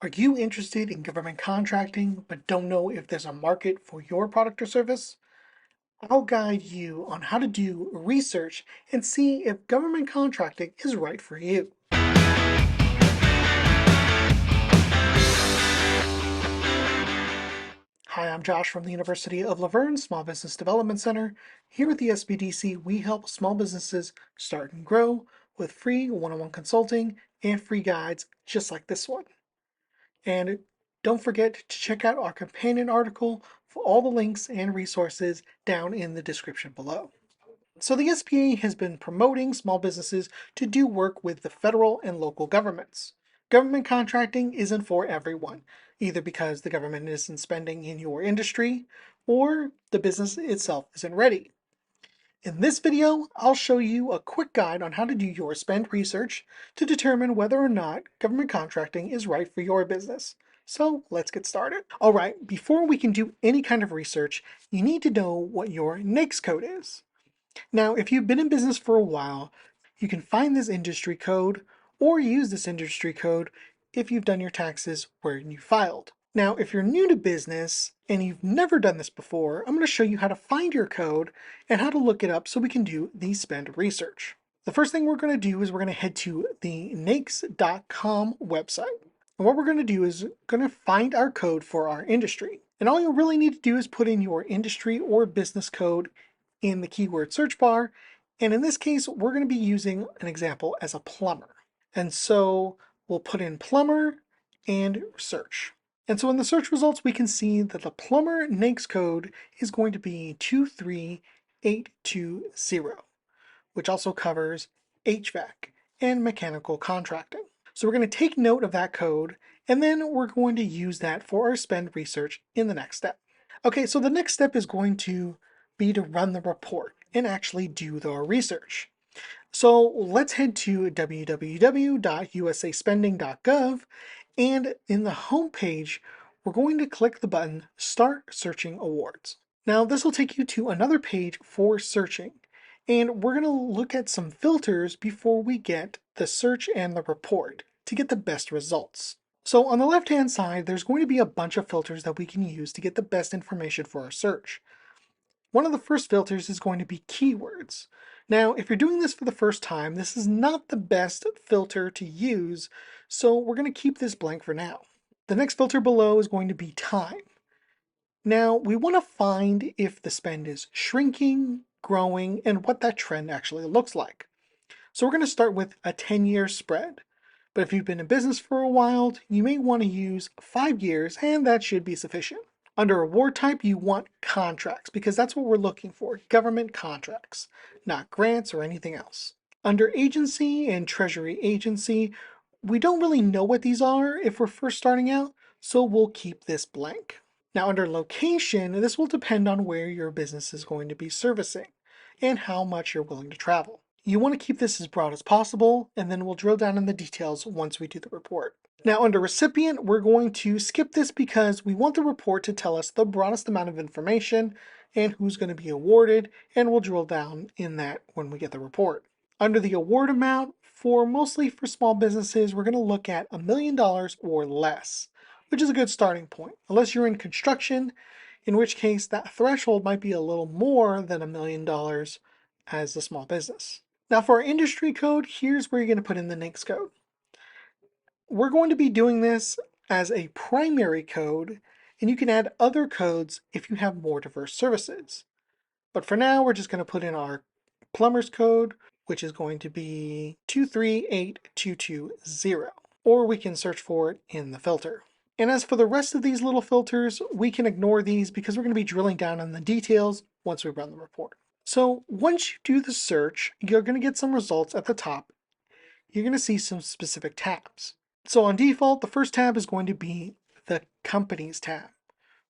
Are you interested in government contracting but don't know if there's a market for your product or service? I'll guide you on how to do research and see if government contracting is right for you. Hi, I'm Josh from the University of Laverne Small Business Development Center. Here at the SBDC, we help small businesses start and grow with free one-on-one consulting and free guides just like this one. And don't forget to check out our companion article for all the links and resources down in the description below. So the SBA has been promoting small businesses to do work with the federal and local governments. Government contracting isn't for everyone, either because the government isn't spending in your industry or the business itself isn't ready. In this video, I'll show you a quick guide on how to do your spend research to determine whether or not government contracting is right for your business. So let's get started. All right, before we can do any kind of research, you need to know what your NAICS code is. Now, if you've been in business for a while, you can find this industry code or use this industry code if you've done your taxes where you filed. Now, if you're new to business and you've never done this before, I'm going to show you how to find your code and how to look it up so we can do the spend research. The first thing we're going to do is we're going to head to the NAICS.com website. And what we're going to do is going to find our code for our industry. And all you really need to do is put in your industry or business code in the keyword search bar. And in this case, we're going to be using an example as a plumber. And so we'll put in plumber and search. And so in the search results, we can see that the plumber NAICS code is going to be 23820, which also covers HVAC and mechanical contracting. So we're going to take note of that code, and then we're going to use that for our spend research in the next step. Okay, so the next step is going to be to run the report and actually do our research. So let's head to www.usaspending.gov, and in the home page, we're going to click the button Start Searching Awards. Now this will take you to another page for searching, and we're going to look at some filters before we get the search and the report to get the best results. So on the left-hand side, there's going to be a bunch of filters that we can use to get the best information for our search. One of the first filters is going to be keywords. Now, if you're doing this for the first time, this is not the best filter to use, so we're going to keep this blank for now. The next filter below is going to be time. Now, we want to find if the spend is shrinking, growing, and what that trend actually looks like. So we're going to start with a 10-year spread. But if you've been in business for a while, you may want to use 5 years, and that should be sufficient. Under award type, you want contracts because that's what we're looking for, government contracts, not grants or anything else. Under agency and treasury agency, we don't really know what these are if we're first starting out, so we'll keep this blank. Now under location, this will depend on where your business is going to be servicing and how much you're willing to travel. You want to keep this as broad as possible, and then we'll drill down in the details once we do the report. Now under recipient, we're going to skip this because we want the report to tell us the broadest amount of information and who's going to be awarded, and we'll drill down in that when we get the report. Under the award amount, mostly for small businesses, we're going to look at $1 million or less, which is a good starting point, unless you're in construction, in which case that threshold might be a little more than $1 million as a small business. Now for our industry code, here's where you're going to put in the NAICS code. We're going to be doing this as a primary code, and you can add other codes if you have more diverse services. But for now, we're just going to put in our plumber's code, which is going to be 238220, or we can search for it in the filter. And as for the rest of these little filters, we can ignore these because we're going to be drilling down on the details once we run the report. So once you do the search, you're going to get some results at the top. You're going to see some specific tabs. So on default, the first tab is going to be the Companies tab,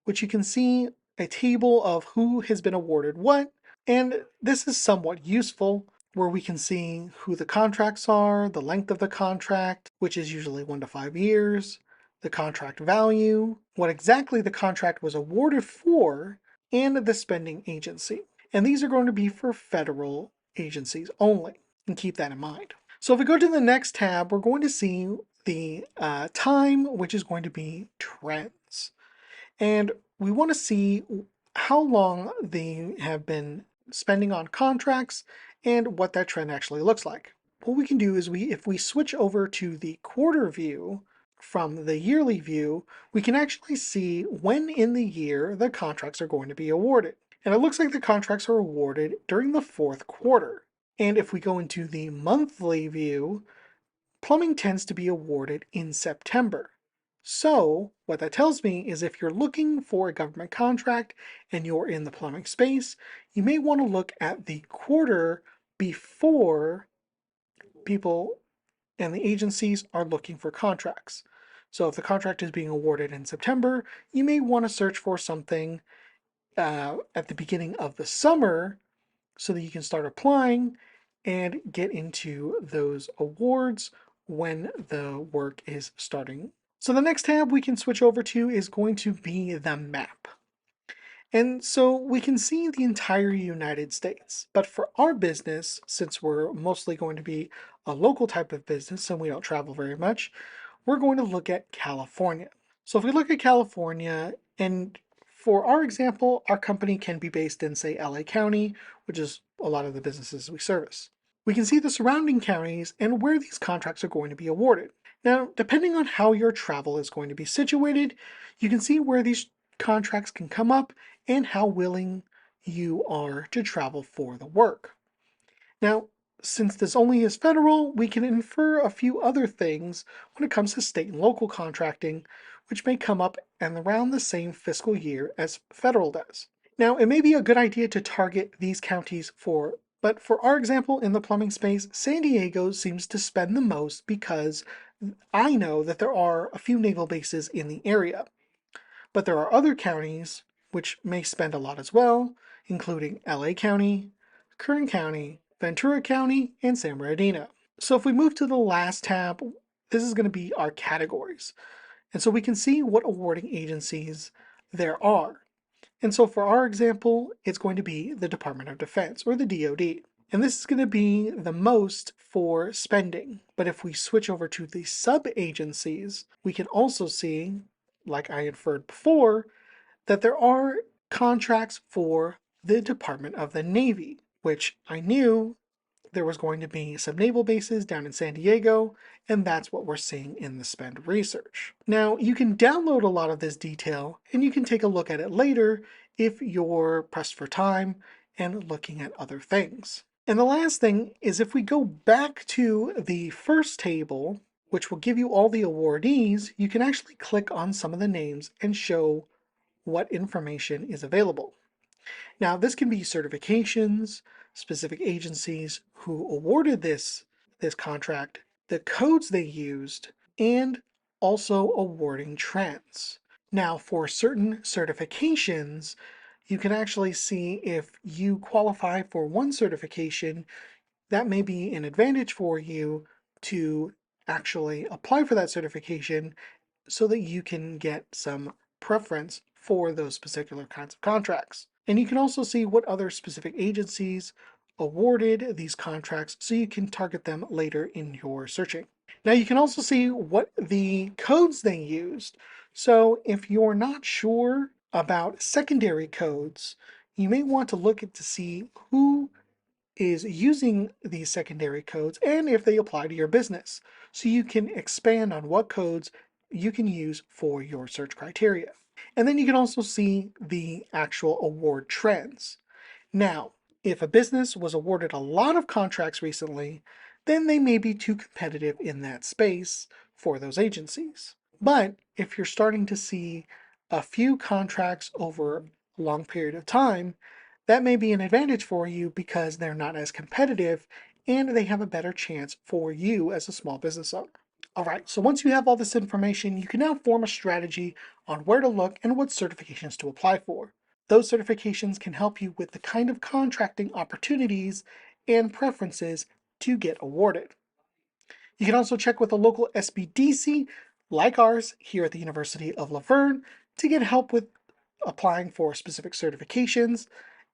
which you can see a table of who has been awarded what, and this is somewhat useful where we can see who the contracts are, the length of the contract, which is usually 1 to 5 years, the contract value, what exactly the contract was awarded for, and the spending agency. And these are going to be for federal agencies only, and keep that in mind. So if we go to the next tab, we're going to see the time, which is going to be trends. And we want to see how long they have been spending on contracts and what that trend actually looks like. What we can do is if we switch over to the quarter view from the yearly view, we can actually see when in the year the contracts are going to be awarded. And it looks like the contracts are awarded during the fourth quarter. And if we go into the monthly view, plumbing tends to be awarded in September. So, what that tells me is if you're looking for a government contract and you're in the plumbing space, you may want to look at the quarter before people and the agencies are looking for contracts. So, if the contract is being awarded in September, you may want to search for something at the beginning of the summer so that you can start applying and get into those awards when the work is starting. So the next tab we can switch over to is going to be the map. And so we can see the entire United States. But for our business, since we're mostly going to be a local type of business and we don't travel very much, we're going to look at California. So if we look at California, and for our example, our company can be based in, say, LA County, which is a lot of the businesses we service. We can see the surrounding counties and where these contracts are going to be awarded. Now, depending on how your travel is going to be situated, you can see where these contracts can come up and how willing you are to travel for the work. Now, since this only is federal, we can infer a few other things when it comes to state and local contracting, which may come up and around the same fiscal year as federal does. Now, it may be a good idea to target these counties but for our example in the plumbing space, San Diego seems to spend the most because I know that there are a few naval bases in the area. But there are other counties which may spend a lot as well, including LA County, Kern County, Ventura County, and San Bernardino. So if we move to the last tab, this is going to be our categories. And so we can see what awarding agencies there are. And so for our example, it's going to be the Department of Defense, or the DoD. And this is going to be the most for spending. But if we switch over to the sub-agencies, we can also see, like I inferred before, that there are contracts for the Department of the Navy, which I knew there was going to be some naval bases down in San Diego, and that's what we're seeing in the spend research. Now, you can download a lot of this detail, and you can take a look at it later if you're pressed for time and looking at other things. And the last thing is if we go back to the first table, which will give you all the awardees, you can actually click on some of the names and show what information is available. Now, this can be certifications, specific agencies who awarded this contract, the codes they used, and also awarding trends. Now, for certain certifications, you can actually see if you qualify for one certification, that may be an advantage for you to actually apply for that certification so that you can get some preference for those particular kinds of contracts. And you can also see what other specific agencies awarded these contracts so you can target them later in your searching. Now you can also see what the codes they used. So if you're not sure about secondary codes, you may want to look at to see who is using these secondary codes and if they apply to your business. So you can expand on what codes you can use for your search criteria. And then you can also see the actual award trends. Now, if a business was awarded a lot of contracts recently, then they may be too competitive in that space for those agencies. But if you're starting to see a few contracts over a long period of time, that may be an advantage for you because they're not as competitive and they have a better chance for you as a small business owner. All right, so once you have all this information, you can now form a strategy on where to look and what certifications to apply for. Those certifications can help you with the kind of contracting opportunities and preferences to get awarded. You can also check with a local SBDC like ours here at the University of La Verne to get help with applying for specific certifications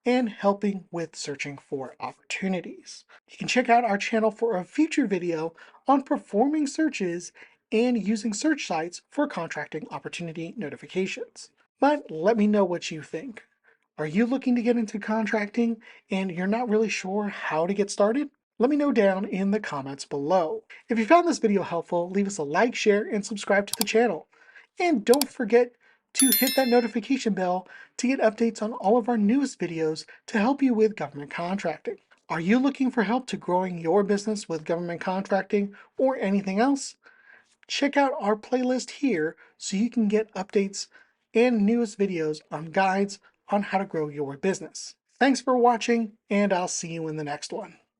and helping with searching for opportunities. You can check out our channel for a future video on performing searches and using search sites for contracting opportunity notifications. But let me know what you think. Are you looking to get into contracting and you're not really sure how to get started? Let me know down in the comments below. If you found this video helpful, leave us a like, share, and subscribe to the channel. And don't forget to hit that notification bell to get updates on all of our newest videos to help you with government contracting. Are you looking for help to growing your business with government contracting or anything else? Check out our playlist here so you can get updates and newest videos on guides on how to grow your business. Thanks for watching, and I'll see you in the next one.